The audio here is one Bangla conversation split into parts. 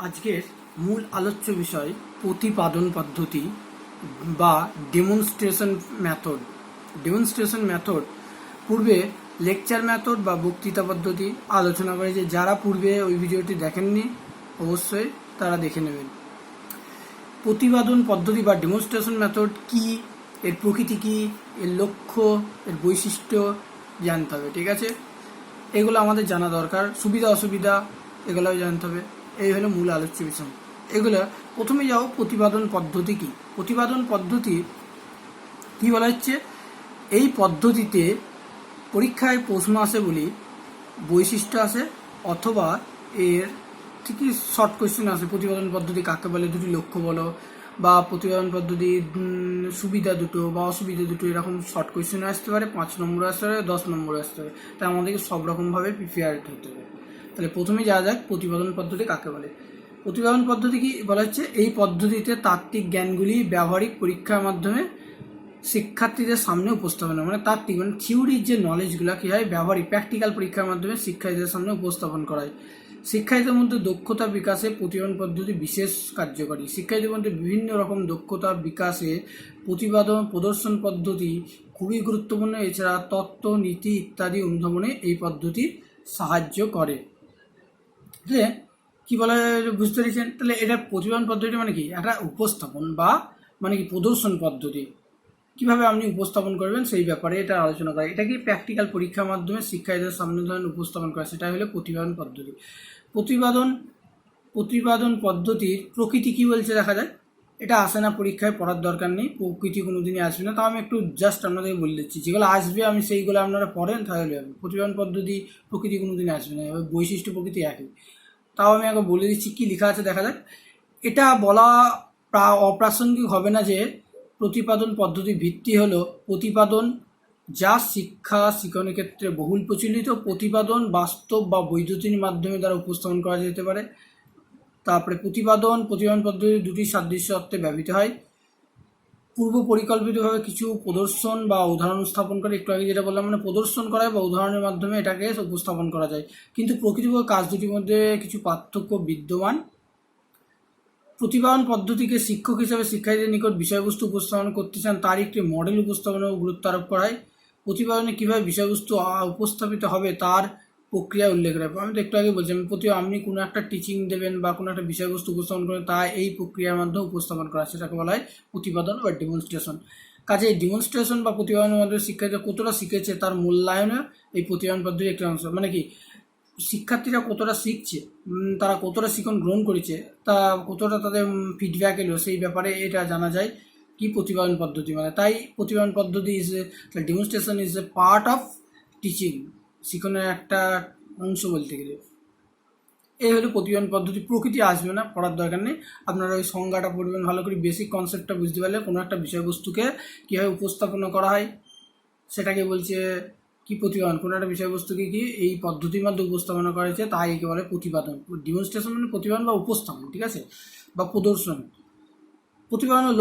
আজকের মূল আলোচ্য বিষয় প্রতিপাদন পদ্ধতি বা ডেমনস্ট্রেশন মেথড। ডেমনস্ট্রেশন মেথড পূর্বে লেকচার মেথড বা বক্তৃতা পদ্ধতি আলোচনা করেছে। যারা পূর্বে ওই ভিডিওটি দেখেননি অবশ্যই তারা দেখে নেবেন। প্রতিপাদন পদ্ধতি বা ডেমনস্ট্রেশন মেথড কি, এর প্রকৃতি কি, এর লক্ষ্য, এর বৈশিষ্ট্য জানতে হবে। ঠিক আছে, এগুলো আমাদের জানা দরকার। সুবিধা অসুবিধা এগুলোও জানতে হবে। এই হলো মূল আলোচ্য বিষয়। এগুলো প্রথমে যাও প্রতিপাদন পদ্ধতি কি। প্রতিপাদন পদ্ধতি কি বলা হচ্ছে, এই পদ্ধতিতে পরীক্ষায় প্রশ্ন আসে বলি বৈশিষ্ট্য আসে অথবা এর ঠিকই শর্ট কোয়েশ্চেন আসে। প্রতিপাদন পদ্ধতি কাকে বলে, দুটি লক্ষ্য বলো, বা প্রতিপাদন পদ্ধতির সুবিধা দুটো বা অসুবিধা দুটো, এরকম শর্ট কোয়েশ্চেন আসতে পারে, 5 নম্বর আসতে পারে, 10 নম্বর আসতে পারে। তাই আমাদেরকে সব রকমভাবে প্রিপেয়ার হতে হবে। তাহলে প্রথমে যাওয়া যাক প্রতিপাদন পদ্ধতি কাকে বলে। প্রতিপাদন পদ্ধতি কি বলা হচ্ছে, এই পদ্ধতিতে তাত্ত্বিক জ্ঞানগুলি ব্যবহারিক পরীক্ষার মাধ্যমে শিক্ষার্থীদের সামনে উপস্থাপন, মানে তাত্ত্বিক মানে থিওরির যে নলেজগুলো কী হয় ব্যবহারিক প্র্যাকটিক্যাল পরীক্ষার মাধ্যমে শিক্ষার্থীদের সামনে উপস্থাপন করা হয়। শিক্ষার্থীদের মধ্যে দক্ষতা বিকাশে প্রতিপাদন পদ্ধতি বিশেষ কার্যকরী। শিক্ষার্থীদের মধ্যে বিভিন্ন রকম দক্ষতা বিকাশে প্রতিপাদন প্রদর্শন পদ্ধতি খুবই গুরুত্বপূর্ণ। এছাড়া তত্ত্ব, নীতি ইত্যাদি অনুধাবনে এই পদ্ধতি সাহায্য করে। তাহলে কী বলা বুঝতে পেরেছেন? তাহলে এটা প্রতিপাদন পদ্ধতি মানে কি, একটা উপস্থাপন বা মানে কি প্রদর্শন পদ্ধতি। কিভাবে আপনি উপস্থাপন করবেন সেই ব্যাপারে এটা আলোচনা করা। এটা কি প্র্যাকটিক্যাল পরীক্ষার মাধ্যমে শিক্ষার্থীদের সামনে ধরেন উপস্থাপন করা, সেটা হলো প্রতিপাদন পদ্ধতি। প্রতিপাদন পদ্ধতির প্রকৃতি কি বলছে দেখা যায়। এটা আসে না পরীক্ষায়, পড়ার দরকার নেই, প্রকৃতি কোনো দিনই আসবে না। তাও আমি একটু জাস্ট আপনাদেরকে বলে দিচ্ছি, যেগুলো আসবে আমি সেইগুলো আপনারা পড়েন তাহলে হবে। প্রতিপাদন পদ্ধতি প্রকৃতি কোনো দিন আসবে না, বৈশিষ্ট্য প্রকৃতি একই। তাও আমি আগে বলে দিচ্ছি কি লেখা আছে দেখা যাক। এটা বলা অপ্রাসঙ্গিক হবে না যে প্রতিপাদন পদ্ধতির ভিত্তি হলো প্রতিপাদন, যা শিক্ষা শিক্ষণের ক্ষেত্রে বহুল প্রচলিত। প্রতিপাদন বাস্তব বা বৈদ্যুতিন মাধ্যমে দ্বারা উপস্থাপন করা যেতে পারে। তারপরে প্রতিপাদন পদ্ধতি দুটি সাদৃশ্য অর্থে ব্যবহৃত হয়। পূর্ব পরিকল্পিতভাবে কিছু প্রদর্শন বা উদাহরণ স্থাপন করে, একটু আগে যেটা বললাম মানে প্রদর্শন করা বা উদাহরণের মাধ্যমে এটাকে উপস্থাপন করা যায়। কিন্তু প্রকৃতপক্ষে কাজ দুটির মধ্যে কিছু পার্থক্য বিদ্যমান। প্রতিপাদন পদ্ধতিকে শিক্ষক হিসেবে শিক্ষার্থীদের নিকট বিষয়বস্তু উপস্থাপন করতে চান তার একটি মডেল উপস্থাপনের গুরুত্ব আরোপ করা হয়। প্রতিপাদনে কীভাবে বিষয়বস্তু উপস্থাপিত হবে তার প্রক্রিয়া উল্লেখ রাখবো। আমি তো একটু আগে বলছি, আপনি কোনো একটা টিচিং দেবেন বা কোনো একটা বিষয়বস্তু উপস্থাপন করবেন, তা এই প্রক্রিয়ার মাধ্যমে উপস্থাপন করা, সেটাকে বলা হয় প্রতিপাদন বা ডেমনস্ট্রেশন। কাজে ডেমনস্ট্রেশন বা প্রতিপাদনের মাধ্যমে শিক্ষার্থীরা কতটা শিখেছে তার মূল্যায়নে এই প্রতিপাদন পদ্ধতির একটি অংশ। মানে কি, শিক্ষার্থীরা কতটা শিখছে, তারা কতটা শিক্ষণ গ্রহণ করেছে, তা কতটা তাদের ফিডব্যাক এলো সেই ব্যাপারে এটা জানা যায় কি প্রতিপাদন পদ্ধতি মানে। তাই প্রতিপাদন পদ্ধতি is a demonstration is a part of teaching, শিক্ষণের একটা অংশ বলতে গেলে। এই হলো প্রতিপাদন পদ্ধতি। প্রকৃতি আসবে না, পড়ার দরকার নেই, আপনারা ওই সংজ্ঞাটা পড়বেন ভালো করে, বেসিক কনসেপ্টটা বুঝতে পারলে কোনো একটা বিষয়বস্তুকে কীভাবে উপস্থাপনা করা হয় সেটাকে বলছে কি প্রতিপাদন। কোনো একটা বিষয়বস্তুকে কি এই পদ্ধতির মাধ্যমে উপস্থাপনা করা হয়েছে তাই একে বলে প্রতিপাদন। ডেমনস্ট্রেশন মানে প্রতিপাদন বা উপস্থাপন, ঠিক আছে, বা প্রদর্শন। প্রতিপাদনের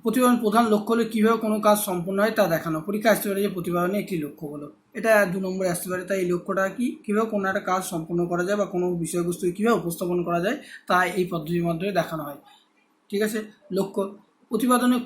প্রতিপাদন প্রধান লক্ষ্য হলো কীভাবে কোনো কাজ সম্পূর্ণ হয় তা দেখানো। পরীক্ষা আসতে পারে যে প্রতিপাদনে একটি লক্ষ্য হলো, এটা 2 নম্বরে আসতে পারে। তাই এই লক্ষ্যটা কি, কীভাবে কোনো একটা কাজ সম্পূর্ণ করা যায় বা কোনো বিষয়বস্তুকে কীভাবে উপস্থাপন করা যায় তা এই পদ্ধতির মাধ্যমে দেখানো হয়। ঠিক আছে, লক্ষ্য। প্রতিপাদনের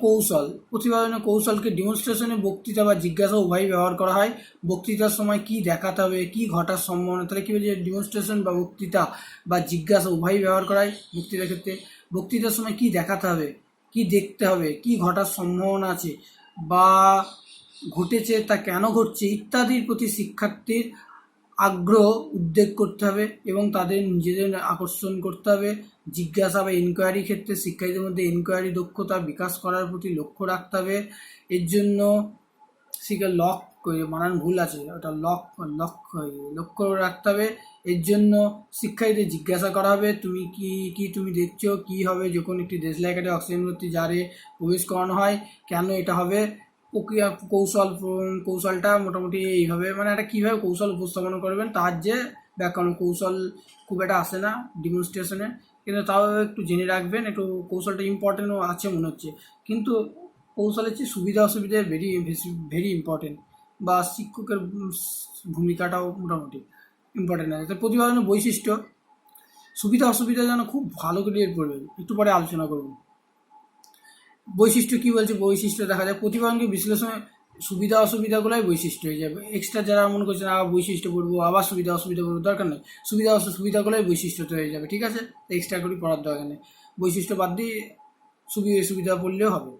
কৌশলকে ডেমনস্ট্রেশনে বক্তৃতা বা জিজ্ঞাসা উভয়ই ব্যবহার করা হয়। বক্তৃতার সময় কি দেখাতে হবে, কি ঘটার সম্ভাবনা, তাহলে কী বলছে ডেমনস্ট্রেশন বা বক্তৃতা বা জিজ্ঞাসা উভয়ই ব্যবহার করা হয় বক্তৃতার ক্ষেত্রে। বক্তৃতার সময় কি দেখাতে হবে, কি দেখতে হবে, কি ঘটার সম্ভাবনা আছে বা ঘটেছে তা কেন ঘটছে ইত্যাদির প্রতি শিক্ষার্থীর আগ্রহ উদ্বেগ করতে হবে এবং তাদের নিজেদের আকর্ষণ করতে হবে। জিজ্ঞাসা বা এনকোয়ারি ক্ষেত্রে শিক্ষার্থীদের মধ্যে এনকোয়ারি দক্ষতা বিকাশ করার প্রতি লক্ষ্য রাখতে হবে। এর জন্য লক বানান ভুল আছে, ওটা লক্ষ্য রাখতে হবে। এর জন্য শিক্ষার্থীদের জিজ্ঞাসা করা হবে তুমি কি তুমি দেখছো কি হবে যখন একটি দেশলাইকারে অক্সিজেন ভর্তি জারে প্রবেশ করানো হয়, কেন এটা হবে। প্রক্রিয়া কৌশলটা মোটামুটি এইভাবে, মানে একটা কীভাবে কৌশল উপস্থাপনা করবেন তার যে ব্যাকরণ কৌশল খুব একটা আসে না ডেমনস্ট্রেশনে, কিন্তু তাও একটু জেনে রাখবেন। একটু কৌশলটা ইম্পর্টেন্টও আছে মনে হচ্ছে, কিন্তু কৌশলের চেয়ে সুবিধা অসুবিধা ভেরি ইম্পর্টেন্ট, বা শিক্ষকের ভূমিকাটাও মোটামুটি ইম্পর্টেন্ট আছে। প্রতিপাদনের বৈশিষ্ট্য, সুবিধা অসুবিধা যেন খুব ভালো করে পড়বেন, একটু পরে আলোচনা করব। বৈশিষ্ট্য কি বলছে, বৈশিষ্ট্য দেখা যায় প্রতিপাদনকে বিশ্লেষণে সুবিধা অসুবিধাগুলোই বৈশিষ্ট্য হয়ে যাবে। এক্সট্রা যারা মনে করছেন আবার বৈশিষ্ট্য পড়বো, আবার সুবিধা অসুবিধা পড়বো, দরকার নেই। সুবিধা অসুবিধাগুলোই বৈশিষ্ট্য হয়ে যাবে, ঠিক আছে? এক্সট্রা করে পড়ার দরকার নেই, বৈশিষ্ট্য বাদ দিয়ে সুবিধা পড়লেও হবে।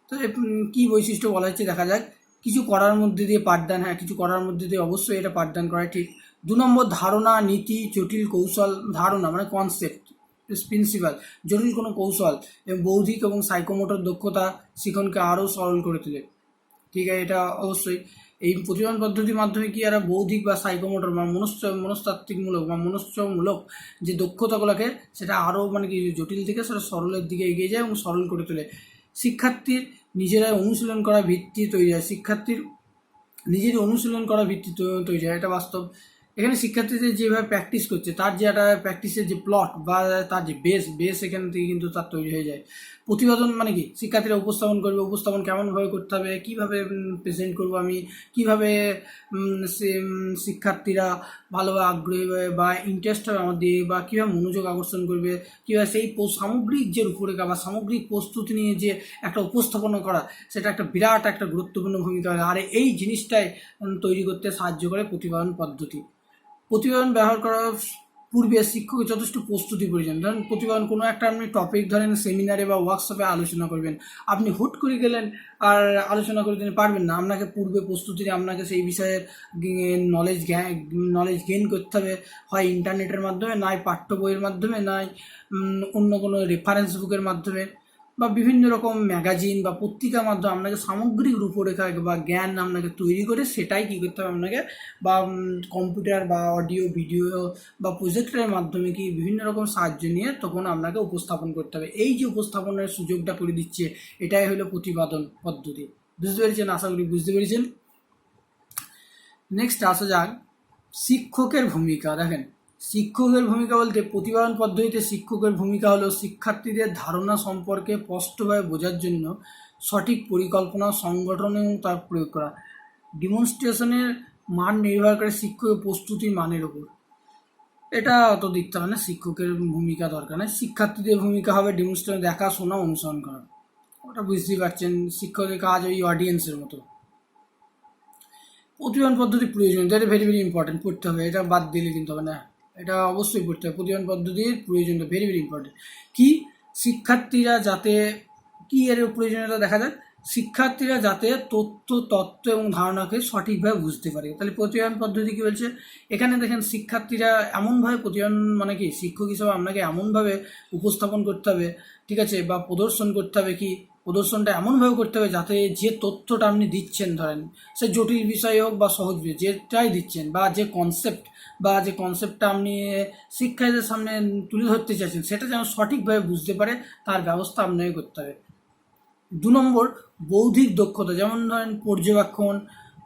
তো কী বৈশিষ্ট্য বলা হচ্ছে দেখা যাক। কিছু করার মধ্যে দিয়ে পাঠদান, হ্যাঁ কিছু করার মধ্যে দিয়ে অবশ্যই এটা পাঠদান করা ঠিক। 2 নম্বর ধারণা, নীতি, জটিল কৌশল। ধারণা মানে কনসেপ্ট, প্রিন্সিপাল, জটিল কোনো কৌশল এবং বৌদ্ধিক এবং সাইকোমোটর দক্ষতা শিখনকে আরও সরল করে তোলে, ঠিক আছে? এটা অবশ্যই এই প্রতিপাদন পদ্ধতির মাধ্যমে কি এরা বৌদ্ধিক বা সাইকোমোটর বা মনস্তাত্ত্বিকমূলক বা মনস্যমূলক যে দক্ষতাগুলোকে সেটা আরও মানে কি জটিল থেকে সেটা সরলের দিকে এগিয়ে যায় এবং সরল করে তোলে। শিক্ষার্থীর নিজেরাই অনুশীলন করা ভিত্তি তৈরি হয়, শিক্ষার্থীর নিজেরই অনুশীলন করা ভিত্তি তৈরি হয়, এটা বাস্তব। এখানে শিক্ষার্থীদের যেভাবে প্র্যাকটিস করছে তার যে একটা প্র্যাকটিসের যে প্লট বা তার যে বেস এখান থেকে কিন্তু তার তৈরি হয়ে যায়। প্রতিপাদন মানে কি, শিক্ষার্থীরা উপস্থাপন করবে, উপস্থাপন কেমনভাবে করতে হবে, কীভাবে প্রেজেন্ট করবো আমি, কীভাবে শিক্ষার্থীরা ভালোভাবে আগ্রহী বা ইন্টারেস্ট হবে আমার দিয়ে, বা কীভাবে মনোযোগ আকর্ষণ করবে, কীভাবে সেই সামগ্রিক যে রূপরেখা বা সামগ্রিক প্রস্তুতি নিয়ে যে একটা উপস্থাপনা করা, সেটা একটা বিরাট একটা গুরুত্বপূর্ণ ভূমিকা হয়। আর এই জিনিসটাই তৈরি করতে সাহায্য করে প্রতিপাদন পদ্ধতি। প্রতিপাদন ব্যবহার করার পূর্বে শিক্ষকের যথেষ্ট প্রস্তুতি প্রয়োজন। ধরেন প্রতিপাদন কোনো একটা আপনি টপিক ধরেন সেমিনারে বা ওয়ার্কশপে আলোচনা করবেন, আপনি হুট করে গেলেন আর আলোচনা করে দিতে পারবেন না, আপনাকে পূর্বে প্রস্তুতি আপনাকে সেই বিষয়ে নলেজ গেইন করতে হবে, হয় ইন্টারনেটের মাধ্যমে, নয় পাঠ্য বইয়ের মাধ্যমে, নয় অন্য কোনো রেফারেন্স বুকের মাধ্যমে, বা বিভিন্ন রকম ম্যাগাজিন বা পত্রিকার মাধ্যমে আপনাকে সামগ্রিক রূপরেখা বা জ্ঞান আপনাকে তৈরি করে সেটাই কী করতে হবে আপনাকে, বা কম্পিউটার বা অডিও ভিডিও বা প্রজেক্টরের মাধ্যমে কি বিভিন্ন রকম সাহায্য নিয়ে তখন আপনাকে উপস্থাপন করতে হবে। এই যে উপস্থাপনের সুযোগটা করে দিচ্ছে, এটাই হলো প্রতিপাদন পদ্ধতি। বুঝতে পেরেছেন? আশা করি বুঝতে পেরেছেন। নেক্সট আসা যাক শিক্ষকের ভূমিকা। দেখেন, শিক্ষকের ভূমিকা বলতে প্রতিপাদন পদ্ধতিতে শিক্ষকের ভূমিকা হলো শিক্ষার্থীদের ধারণা সম্পর্কে স্পষ্টভাবে বোঝার জন্য সঠিক পরিকল্পনা, সংগঠন এবং তার প্রয়োগ করা। ডিমনস্ট্রেশনের মান নির্ভর করে শিক্ষকের প্রস্তুতির মানের ওপর। এটা অত দেখতে হবে না, শিক্ষকের ভূমিকা দরকার নেই। শিক্ষার্থীদের ভূমিকা হবে ডিমনস্ট্রেশন দেখা, শোনা, অনুসরণ করা। ওটা বুঝতেই পারছেন, শিক্ষকের কাজ ওই অডিয়েন্সের মতো। প্রতিপাদন পদ্ধতি প্রয়োজন, এটা ভেরি ভেরি ইম্পর্টেন্ট, পড়তে হবে, এটা বাদ দিলে কিন্তু হবে না, এটা অবশ্যই পড়তে হবে। প্রতিপাদন পদ্ধতির প্রয়োজনটা ভেরি ভেরি ইম্পর্টেন্ট। কি শিক্ষার্থীরা যাতে কি এর প্রয়োজনীয়তা দেখা যায়, শিক্ষার্থীরা যাতে তত্ত্ব এবং ধারণাকে সঠিকভাবে বুঝতে পারে। তাহলে প্রতিপাদন পদ্ধতি কী বলছে এখানে দেখেন, শিক্ষার্থীরা এমনভাবে প্রতিপাদন মানে কি শিক্ষক হিসেবে আপনাকে এমনভাবে উপস্থাপন করতে হবে, ঠিক আছে, বা প্রদর্শন করতে হবে, কি প্রদর্শনটা এমনভাবে করতে হবে যাতে যে তথ্যটা আপনি দিচ্ছেন, ধরেন সে জটিল বিষয় হোক বা সহজ বিষয়, যেটাই দিচ্ছেন বা যে কনসেপ্টটা আপনি শিক্ষার্থীদের সামনে তুলে ধরতে চাইছেন, সেটা যেন সঠিকভাবে বুঝতে পারে তার ব্যবস্থা আপনাকে করতে হবে। 2 নম্বর বৌদ্ধিক দক্ষতা, যেমন ধরেন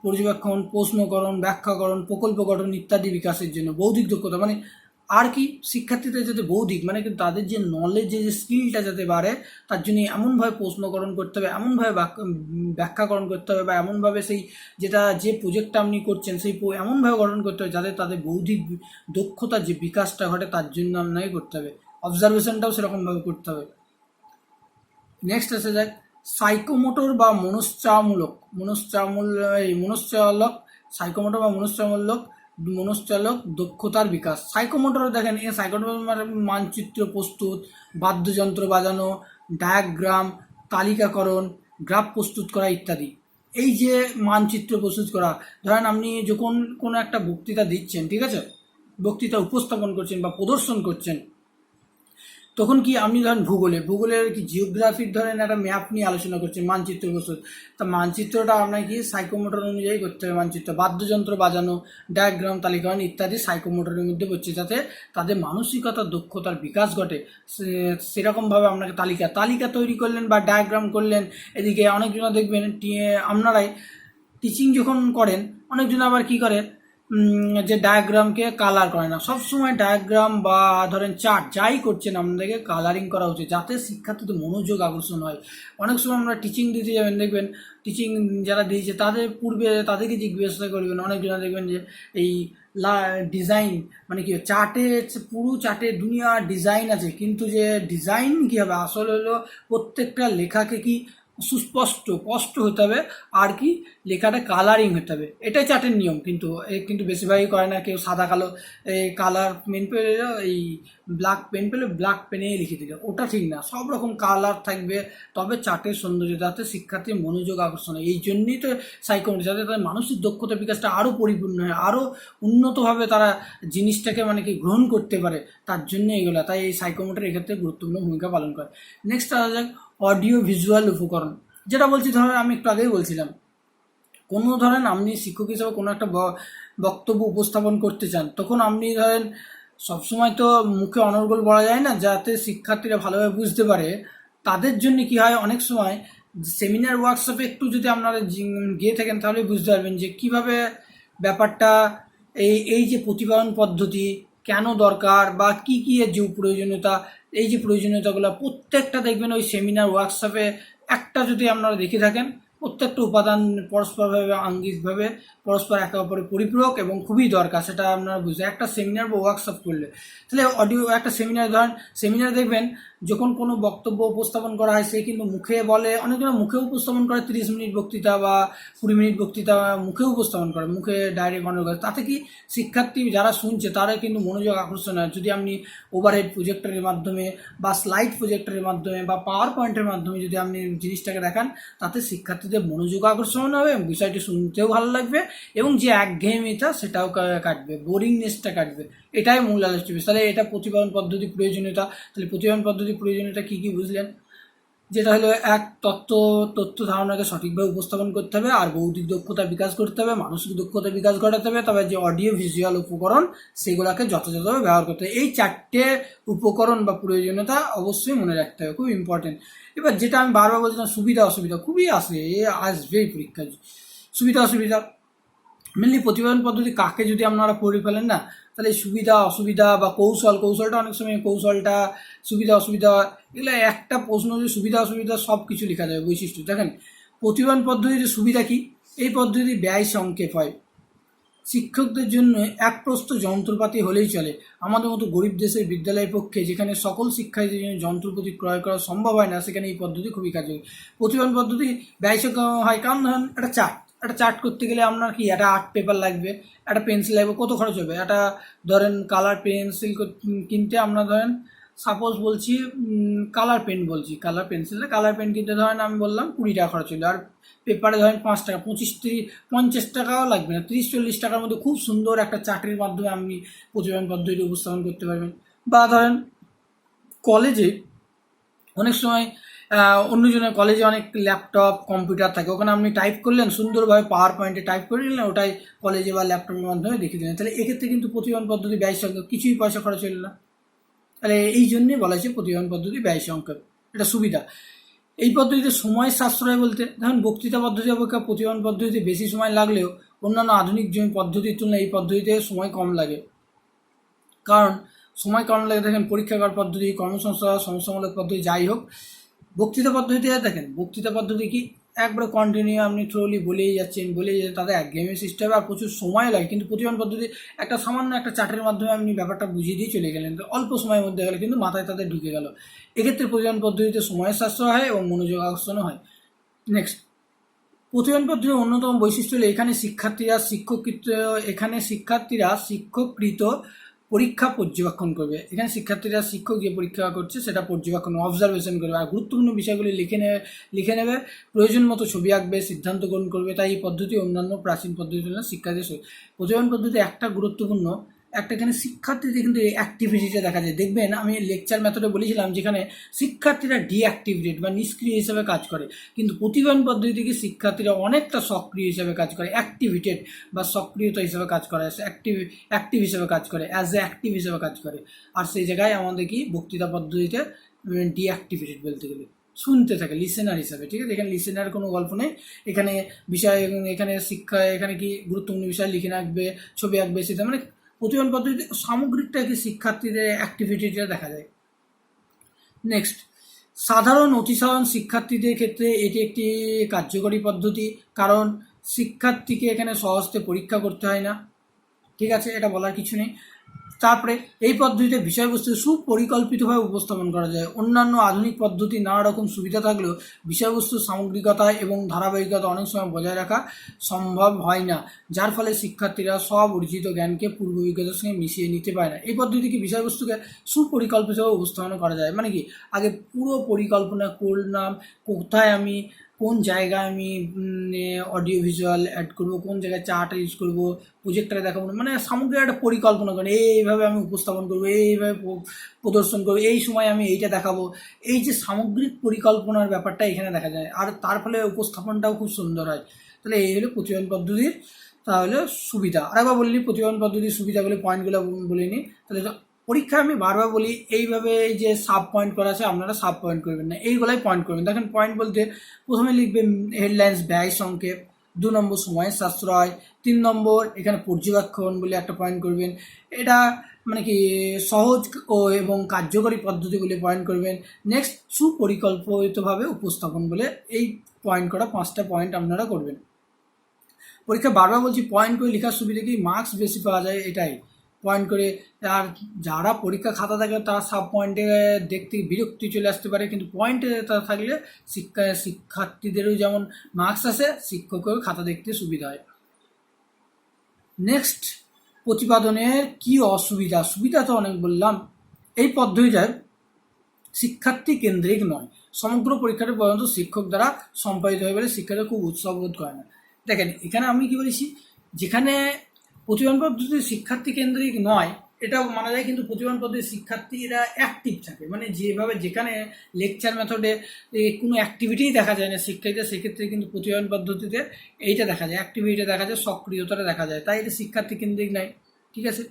পর্যবেক্ষণ, প্রশ্নকরণ, ব্যাখ্যাকরণ, প্রকল্প গঠন ইত্যাদি বিকাশের জন্য বৌদ্ধিক দক্ষতা মানে আর কি, শিক্ষার্থীদের যাতে বৌদ্ধিক মানে তাদের যে নলেজ যে স্কিলটা যাতে বাড়ে, তার জন্য এমনভাবে প্রশ্নকরণ করতে হবে, এমনভাবে ব্যাখ্যাকরণ করতে হবে, বা এমনভাবে সেই যে প্রজেক্টটা আপনি করছেন সেই এমনভাবে গঠন করতে হবে যাতে তাদের বৌদ্ধিক দক্ষতার যে বিকাশটা ঘটে, তার জন্য আপনাকে করতে হবে। অবজারভেশনটাও সেরকমভাবে করতে হবে। নেক্সট আসা যাক সাইকোমোটর বা মনশ্চালক দক্ষতার বিকাশ। সাইকোমোটর দেখেন, এই সাইকোমোটর মানে মানচিত্র প্রস্তুত, বাদ্যযন্ত্র বাজানো, ডায়াগ্রাম, তালিকাকরণ, গ্রাফ প্রস্তুত করা ইত্যাদি। এই যে মানচিত্র প্রস্তুত করা, ধরেন আপনি যখন কোনো একটা বক্তৃতা দিচ্ছেন, ঠিক আছে, বক্তৃতা উপস্থাপন করছেন বা প্রদর্শন করছেন, তখন কি আপনি ধরেন ভূগোলের কি জিওগ্রাফির ধরেন একটা ম্যাপ নিয়ে আলোচনা করছেন, মানচিত্র প্রস্তুত, তা মানচিত্রটা আপনাকে কি সাইকোমোটর অনুযায়ী করতে হবে। মানচিত্র, বাদ্যযন্ত্র বাজানো, ডায়াগ্রাম, তালিকাকরণ ইত্যাদি সাইকোমোটরের মধ্যে পড়ছে, যাতে তাদের মানসিকতার দক্ষতার বিকাশ ঘটে। সেরকমভাবে আপনাকে তালিকা তৈরি করলেন বা ডায়াগ্রাম করলেন। এদিকে অনেকজনা দেখবেন আপনারাই টিচিং যখন করেন, অনেকজন আবার কি করে যে ডায়াগ্রামকে কালার করে না। সবসময় ডায়াগ্রাম বা ধরেন চার্ট যাই করছেন আপনাদেরকে কালারিং করা উচিত, যাতে শিক্ষার্থীদের মনোযোগ আকর্ষণ হয়। অনেক সময় আমরা টিচিং দিতে যাবেন, দেখবেন টিচিং যারা দিয়েছে তাদের পূর্বে তাদেরকে জিজ্ঞাসা করবেন, অনেকজন দেখবেন যে এই ডিজাইন মানে কি চার্টে, পুরো চার্টে দুনিয়া ডিজাইন আছে, কিন্তু যে ডিজাইন কী হবে আসলে হলো প্রত্যেকটা লেখাকে কি সুস্পষ্ট স্পষ্ট হতে হবে, আর কি লেখাটা কালারিং হতে হবে, এটাই চার্টের নিয়ম। কিন্তু বেশিরভাগই করে না, কেউ সাদা কালো এই কালার পেন পেলে এই ব্ল্যাক পেন পেলে ব্ল্যাক পেনেই লিখে দিল, ওটা ঠিক না। সব রকম কালার থাকবে, তবে চার্টের সৌন্দর্য, যাতে শিক্ষার্থীর মনোযোগ আকর্ষণ হয়। এই জন্যই তো সাইকোমেট্রি, যাতে তাদের মানসিক দক্ষতা বিকাশটা আরও পরিপূর্ণ হয়, আরও উন্নতভাবে তারা জিনিসটাকে মানে কি গ্রহণ করতে পারে, তার জন্য এগুলো। তাই এই সাইকোমেট্রি এক্ষেত্রে গুরুত্বপূর্ণ ভূমিকা পালন করে। নেক্সট আসা যাক অডিও ভিজুয়াল উপকরণ। যেটা বলছি ধরেন, আমি একটু আগেই বলছিলাম, কোনো ধরেন আপনি শিক্ষক হিসেবে কোনো একটা বক্তব্য উপস্থাপন করতে চান, তখন আপনি ধরেন সবসময় তো মুখে অনর্গল বলা যায় না, যাতে শিক্ষার্থীরা ভালোভাবে বুঝতে পারে। তাদের জন্য কি হয়, অনেক সময় সেমিনার ওয়ার্কশপে একটু যদি আপনারা গিয়ে থাকেন, তাহলে বুঝতে পারবেন যে কিভাবে ব্যাপারটা এই যে প্রতিপাদন পদ্ধতি কেন দরকার, বা কি কি এর যে প্রয়োজনীয়তা, এই যে প্রয়োজনীয়তাগুলো প্রত্যেকটা দেখবেন ওই সেমিনার ওয়ার্কশপে একটা যদি আপনারা দেখে থাকেন, প্রত্যেকটা উপাদান পরস্পরভাবে আঙ্গিকভাবে পরস্পর একে অপরের পরিপূরক এবং খুবই দরকার, সেটা আপনারা বুঝতে। একটা সেমিনার বা ওয়ার্কশপ করলে, তাহলে অডিও একটা সেমিনার ধরেন, সেমিনার দেখবেন যখন কোনো বক্তব্য উপস্থাপন করা হয়, সে কিন্তু মুখে বলে, অনেকগুলো মুখে উপস্থাপন করে, 30 মিনিট বক্তৃতা বা 20 মিনিট বক্তৃতা মুখে উপস্থাপন করে, মুখে ডাইরেক্ট অনেক করে। তাতে কি শিক্ষার্থী যারা শুনছে তারা কিন্তু মনোযোগ আকর্ষণ হয়। যদি আপনি ওভারহেড প্রজেক্টরের মাধ্যমে বা স্লাইড প্রজেক্টরের মাধ্যমে বা পাওয়ার পয়েন্টের মাধ্যমে যদি আপনি জিনিসটাকে দেখান, তাতে শিক্ষার্থীদের মনোযোগ আকর্ষণ হবে, বিষয়টি শুনতেও ভালো লাগবে, এবং যে একঘেয়েমিটা সেটাও কাটবে, বোরিংনেসটা কাটবে। এটাই মূল আলোচ্য বিষয়। তাহলে এটা প্রতিপাদন পদ্ধতি প্রয়োজনীয়তা। তাহলে প্রতিপাদন পদ্ধতি প্রয়োজনীয়তা কী কী বুঝলেন? যেটা হলো এক, তথ্য ধারণাকে সঠিকভাবে উপস্থাপন করতে হবে, আর বৌদ্ধিক দক্ষতা বিকাশ করতে হবে, মানসিক দক্ষতা বিকাশ ঘটাতে হবে, তবে যে অডিও ভিজুয়াল উপকরণ সেগুলোকে যথাযথভাবে ব্যবহার করতে হবে। এই 4টে উপকরণ বা প্রয়োজনীয়তা অবশ্যই মনে রাখতে হবে, খুব ইম্পর্টেন্ট। এবার যেটা আমি বারবার বলছিলাম, সুবিধা অসুবিধা খুবই আসবেই পরীক্ষায়। সুবিধা অসুবিধা মেনলি প্রতিপাদন পদ্ধতি কাকে যদি আপনারা পড়ে ফেলেন না, তাহলে সুবিধা অসুবিধা বা কৌশলটা অনেক সময় সুবিধা অসুবিধা, এগুলো একটা প্রশ্ন যে সুবিধা অসুবিধা সব কিছু লেখা যাবে। বৈশিষ্ট্য দেখেন, প্রতিপাদন পদ্ধতিতে সুবিধা কি, এই পদ্ধতি ব্যয় সংক্ষেপ হয়, শিক্ষকদের জন্য এক প্রস্থ যন্ত্রপাতি হলেই চলে। আমাদের মতো গরিব দেশের বিদ্যালয়ের পক্ষে, যেখানে সকল শিক্ষার্থীদের জন্য যন্ত্রপাতি ক্রয় করা সম্ভব হয় না, সেখানে এই পদ্ধতি খুবই কার্যকরী। প্রতিপাদন পদ্ধতি ব্যয় সংক্ষেপ হয় কারণ ধরেন একটা চার্ট করতে গেলে আপনার কি একটা আর্ট পেপার লাগবে, একটা পেন্সিল লাগবে, কত খরচ হবে? একটা ধরেন কালার পেন্সিল কিনতে আপনার ধরেন সাপোজ বলছি কালার পেন্সিল কালার পেন কিনতে ধরেন আমি বললাম 20 টাকা খরচ হলো, আর পেপারে ধরেন 5 টাকা, 25-30-50 টাকাও লাগবে না, 30-40 টাকার মধ্যে খুব সুন্দর একটা চার্টের মাধ্যমে আপনি প্রতিপাদন পদ্ধতি উপস্থাপন করতে পারবেন। বা ধরেন কলেজে অনেক সময় অন্যজনের কলেজে অনেক ল্যাপটপ কম্পিউটার থাকে, ওখানে আপনি টাইপ করলেন সুন্দরভাবে, পাওয়ার পয়েন্টে টাইপ করে নিলেন, ওটাই কলেজে বা ল্যাপটপের মাধ্যমে দেখিয়ে দিলেন। তাহলে এক্ষেত্রে কিন্তু প্রতিপাদন পদ্ধতি ব্যয় সংখ্যক, কিছুই পয়সা খরচ হলো না। তাহলে এই জন্যই বলা হয়েছে প্রতিপাদন পদ্ধতি ব্যয় সংখ্যক, এটা সুবিধা। এই পদ্ধতিতে সময় সাশ্রয় বলতে ধরুন বক্তৃতা পদ্ধতি অপেক্ষা প্রতিপাদন পদ্ধতিতে বেশি সময় লাগলেও অন্যান্য আধুনিক পদ্ধতির তুলনায় এই পদ্ধতিতে সময় কম লাগে। কারণ সময় কম লাগে, দেখেন পরীক্ষাগার পদ্ধতি, কর্মসংস্থান, সমস্যামূলক পদ্ধতি, যাই হোক, বক্তৃতা পদ্ধতিতে দেখেন বক্তৃতা পদ্ধতি কি একবারে কন্টিনিউ আপনি থ্রোলি বলেই যাচ্ছেন, তাদের একঘেয়েমি সৃষ্টি হবে আর প্রচুর সময় লাগে। কিন্তু প্রতিপাদন পদ্ধতি একটা সামান্য একটা চার্টের মাধ্যমে আপনি ব্যাপারটা বুঝিয়ে দিয়ে চলে গেলেন, তো অল্প সময়ের মধ্যে গেলে কিন্তু মাথায় তাদের ঢুকে গেল। এক্ষেত্রে প্রতিপাদন পদ্ধতিতে সময়ের সাশ্রয় হয় এবং মনোযোগ আকর্ষণও হয়। নেক্সট, প্রতিপাদন পদ্ধতির অন্যতম বৈশিষ্ট্য হলো এখানে শিক্ষার্থীরা শিক্ষককৃত পরীক্ষা পর্যবেক্ষণ করবে। এখানে শিক্ষার্থীরা শিক্ষক যে পরীক্ষা করছে সেটা পর্যবেক্ষণ অবজারভেশন করবে, আর গুরুত্বপূর্ণ বিষয়গুলি লিখে নেবে, প্রয়োজন মতো ছবি আঁকবে, সিদ্ধান্ত গ্রহণ করবে। তাই এই পদ্ধতি অন্যান্য প্রাচীন পদ্ধতি তুলনায় শিক্ষার্থীদের প্রতিপাদন পদ্ধতি একটা গুরুত্বপূর্ণ এখানে শিক্ষার্থীদের কিন্তু এই অ্যাক্টিভিটিটা দেখা যায়। দেখবেন আমি লেকচার মেথডে বলেছিলাম যেখানে শিক্ষার্থীরা ডিঅ্যাক্টিভেটেড বা নিষ্ক্রিয় হিসেবে কাজ করে, কিন্তু প্রতিপাদন পদ্ধতি থেকে শিক্ষার্থীরা অনেকটা সক্রিয় হিসেবে কাজ করে, অ্যাক্টিভেটেড বা সক্রিয়তা হিসেবে কাজ করে, অ্যাক্টিভ হিসেবে কাজ করে, অ্যাজ এ অ্যাক্টিভ হিসেবে কাজ করে। আর সেই জায়গায় আমাদের কি বক্তৃতা পদ্ধতিতে ডিঅ্যাক্টিভেটেড বলতে গেলে শুনতে থাকে লিসেনার হিসাবে, ঠিক আছে। এখানে লিসেনার কোনো গল্প নেই, এখানে এখানে কি গুরুত্বপূর্ণ বিষয় লিখে রাখবে, ছবি আঁকবে, সেটা মানে প্রতিপাদন পদ্ধতিতে সামগ্রিকটা কি শিক্ষার্থীদের অ্যাক্টিভিটিটা দেখা যায়। নেক্সট, সাধারণ অতি সাধারণ শিক্ষার্থীদের ক্ষেত্রে এটি একটি কার্যকরী পদ্ধতি, কারণ শিক্ষার্থীকে এখানে সহজে পরীক্ষা করতে হয় না, ঠিক আছে, এটা বলার কিছু নেই। তারপরে এই পদ্ধতিতে বিষয়বস্তু সুপরিকল্পিতভাবে উপস্থাপন করা যায়। অন্যান্য আধুনিক পদ্ধতি নানা রকম সুবিধা থাকলেও বিষয়বস্তুর সামগ্রিকতা এবং ধারাবাহিকতা অনেক সময় বজায় রাখা সম্ভব হয় না, যার ফলে শিক্ষার্থীরা সব অর্জিত জ্ঞানকে পূর্ব অভিজ্ঞতার সঙ্গে মিশিয়ে নিতে পারে না। এই পদ্ধতিকে বিষয়বস্তুকে সুপরিকল্পিতভাবে উপস্থাপন করা যায়, মানে কি আগে পুরো পরিকল্পনা করলাম, কোথায় আমি কোন জায়গায় আমি অডিও ভিজুয়াল অ্যাড করবো, কোন জায়গায় চার্ট ইউজ করবো, প্রজেক্টরে দেখাবো, মানে সামগ্রিক একটা পরিকল্পনা করেন, এইভাবে আমি উপস্থাপন করবো, এইভাবে প্রদর্শন করবো, এই সময় আমি এইটা দেখাবো। এই যে সামগ্রিক পরিকল্পনার ব্যাপারটা এখানে দেখা যায়, আর তার ফলে উপস্থাপনটাও খুব সুন্দর হয়। তাহলে এই হলো প্রতিবেদন পদ্ধতির তাহলে সুবিধা। আরেকবার বলিনি প্রতিবেদন পদ্ধতির সুবিধাগুলি পয়েন্টগুলো বলিনি। তাহলে পরীক্ষায় আমি বারবার বলি এইভাবে এই যে সাব পয়েন্ট করা আছে আপনারা সাব পয়েন্ট করবেন না, এইগুলাই পয়েন্ট করবেন। দেখেন পয়েন্ট বলতে প্রথমে লিখবেন হেডলাইন্স ব্যয় সংক্ষেপ, 2 নম্বর সময় সাশ্রয়, 3 নম্বর এখানে পর্যবেক্ষণ বলে একটা পয়েন্ট করবেন, এটা মানে কি সহজ ও এবং কার্যকরী পদ্ধতি বলে পয়েন্ট করবেন। নেক্সট সুপরিকল্পিতভাবে উপস্থাপন বলে এই পয়েন্ট করা 5টা পয়েন্ট আপনারা করবেন। পরীক্ষা বারবার বলছি পয়েন্ট করে লেখার সুবিধা কি মার্কস বেশি পাওয়া যায়, এটাই পয়েন্ট করে। আর যারা পরীক্ষা খাতা থাকে তারা সাব পয়েন্টে দেখতে বিরক্তি চলে আসতে পারে, কিন্তু পয়েন্টে তারা থাকলে শিক্ষার্থীদেরও যেমন মার্কস আসে, শিক্ষকেরও খাতা দেখতে সুবিধা হয়। নেক্সট প্রতিপাদনের কি অসুবিধা, সুবিধা তো অনেক বললাম। এই পদ্ধতিটায় শিক্ষার্থী কেন্দ্রিক নয়, সমগ্র পরীক্ষাটি পর্যন্ত শিক্ষক দ্বারা সম্পাদিত হয়ে বলে শিক্ষার্থী খুব উৎসাহ বোধ করে না। দেখেন এখানে আমি কি বলেছি, যেখানে প্রতিবেদন পদ্ধতি শিক্ষার্থী কেন্দ্রিক নয় এটা মানা যায়, কিন্তু প্রতিবেদন পদ্ধতির শিক্ষার্থীরা অ্যাক্টিভ থাকে, মানে যেভাবে যেখানে লেকচার মেথডে কোনো অ্যাক্টিভিটিই দেখা যায় না শিক্ষার্থীদের, সেক্ষেত্রে কিন্তু প্রতিবেদন পদ্ধতিতে এইটা দেখা যায়, অ্যাক্টিভিটি দেখা যায়, সক্রিয়তাটা দেখা যায়, তাই এটা শিক্ষার্থী কেন্দ্রিক নয়। ঠিক আছে,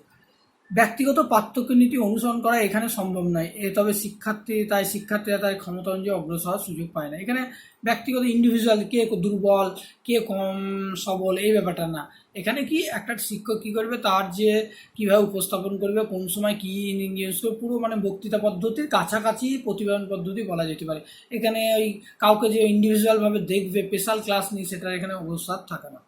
ব্যক্তিগত পার্থক্য নীতি অনুসরণ করা এখানে সম্ভব নয়, তবে শিক্ষার্থীরা তার ক্ষমতা অনুযায়ী অগ্রসর হওয়ার সুযোগ পায় না। এখানে ব্যক্তিগত ইন্ডিভিজুয়াল কে দুর্বল কে কম সবল এই ব্যাপারটা না, এখানে কি একটা শিক্ষক কী করবে, তার যে কীভাবে উপস্থাপন করবে, কোন সময় কী ইউজ করবে, পুরো মানে বক্তৃতা পদ্ধতির কাছাকাছি প্রতিবেদন পদ্ধতি বলা যেতে পারে। এখানে ওই কাউকে যে ইন্ডিভিজুয়ালভাবে দেখবে স্পেশাল ক্লাস নিয়ে সেটার এখানে অবস্থার থাকে না।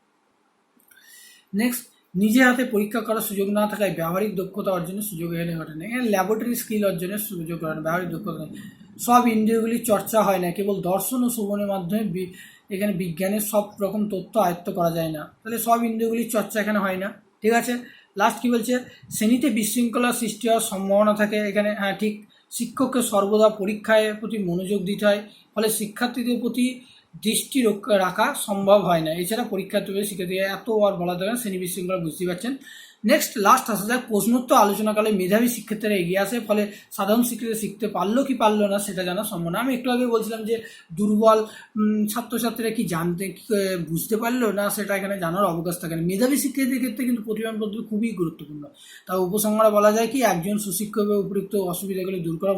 নেক্সট, নিজে হাতে পরীক্ষা করার সুযোগ না থাকায় ব্যবহারিক দক্ষতা অর্জনের সুযোগ এখানে ঘটে না। এখানে ল্যাবরেটরি স্কিল অর্জনের সুযোগ ঘটে না, ব্যবহারিক দক্ষতা নেই। সব ইন্দ্রিয়গুলির চর্চা হয় না, কেবল দর্শন ও শ্রবণের মাধ্যমে এখানে বিজ্ঞানের সব রকম তথ্য আয়ত্ত করা যায় না, তাহলে সব ইন্দ্রিয়গুলির চর্চা এখানে হয় না। ঠিক আছে, লাস্ট কী বলছে, শ্রেণীতে বিশৃঙ্খলা সৃষ্টি হওয়ার সম্ভাবনা থাকে এখানে। হ্যাঁ ঠিক, শিক্ষককে সর্বদা পরীক্ষায় প্রতি মনোযোগ দিতে হয়, ফলে শিক্ষার্থীদের প্রতি দৃষ্টি রাখা সম্ভব হয় না। এছাড়া পরীক্ষার্থী শিক্ষার্থী এত আর বলা দরকার, শ্রেণী বিশৃঙ্খলা বুঝতে পারছেন। নেক্সট লাস্ট আসা যায় প্রশ্নোত্তর আলোচনাকালে মেধাবী শিক্ষার্থীরা এগিয়ে আসে, ফলে সাধারণ শিক্ষার্থী শিখতে পারলো কি পারলো না সেটা জানা সম্ভব না। আমি একটু আগে বলছিলাম যে দুর্বল ছাত্রছাত্রীরা কি জানতে বুঝতে পারলো না সেটা এখানে জানার অবকাশ থাকে না। মেধাবী শিক্ষার্থীদের ক্ষেত্রে কিন্তু প্রতিবেদন পদ্ধতি খুবই গুরুত্বপূর্ণ। তা উপসংহারে বলা যায় কি, একজন সুশিক্ষক উপযুক্ত অসুবিধাগুলি দূর করা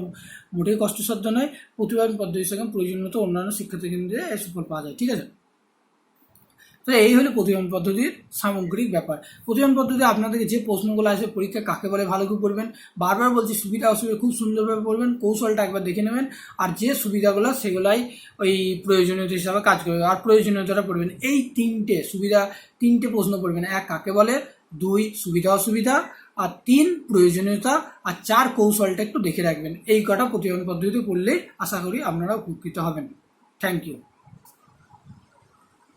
মোটেই কষ্টসাধ্য নয়। প্রতিবেদন পদ্ধতির সঙ্গে প্রয়োজনীয়তা অন্যান্য শিক্ষার্থী কেন্দ্রে এই সুফল পাওয়া যায়। ঠিক আছে, তো এই হলো প্রতিবেদন পদ্ধতির সামগ্রিক ব্যাপার। প্রতিবেদন পদ্ধতি আপনাদেরকে যে প্রশ্নগুলো আসবে পরীক্ষা কাকে বলে ভালো করে পড়বেন, বারবার বলছি সুবিধা অসুবিধা খুব সুন্দরভাবে পড়বেন, কৌশলটা একবার দেখে নেবেন, আর যে সুবিধাগুলো সেগুলাই ওই প্রয়োজনীয়তা হিসাবে কাজ করবে, আর প্রয়োজনীয়তাটা পড়বেন। এই তিনটে প্রশ্ন পড়বেন, 1 কাকে বলে, 2 সুবিধা অসুবিধা, আর 3 প্রয়োজনীয়তা, আর 4 কৌশলটা একটু দেখে রাখবেন। এই কটা প্রতিবেদন পদ্ধতিতে পড়লেই আশা করি আপনারা উপকৃত হবেন। Thank you.